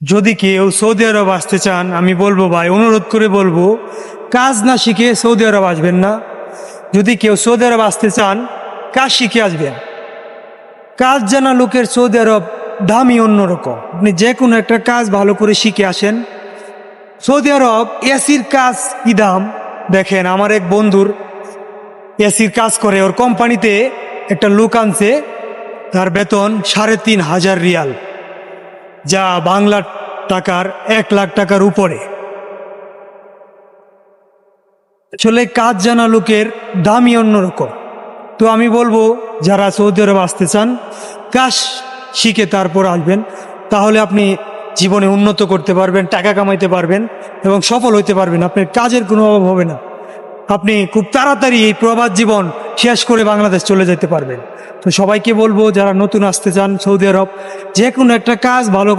যদি কেউ সৌদি আরব আসতে চান, আমি বলবো ভাই, অনুরোধ করে বলবো, কাজ না শিখে সৌদি আরব আসবেন না। যদি কেউ সৌদি আরব আসতে চান, কাজ শিখে আসবেন। কাজ জানা লোকের সৌদি আরব দামই অন্যরকম। আপনি যে কোনো একটা কাজ ভালো করে শিখে আসেন। সৌদি আরব এসির কাজ কি দাম দেখেন। আমার এক বন্ধুর এসির কাজ করে, ওর কোম্পানিতে একটা লোক আনছে, তার বেতন ৩,৫০০ রিয়াল, যা বাংলা টাকার ১,০০,০০০ টাকার উপরে। আসলে কাজ জানা লোকের দামই অন্যরকম। তো আমি বলবো, যারা সৌদি আরব আসতে চান, কাজ শিখে তারপর আসবেন। তাহলে আপনি জীবনে উন্নত করতে পারবেন, টাকা কামাইতে পারবেন এবং সফল হইতে পারবেন। আপনার কাজের কোনো অভাব হবে না। আপনি খুব তাড়াতাড়ি এই প্রবাদ জীবন শেষ করে বাংলাদেশ চলে যেতে পারবেন। তো সবাইকে বলবো, যারা নতুন আসতে চান সৌদি আরব, যে কোনো একটা কাজ ভালো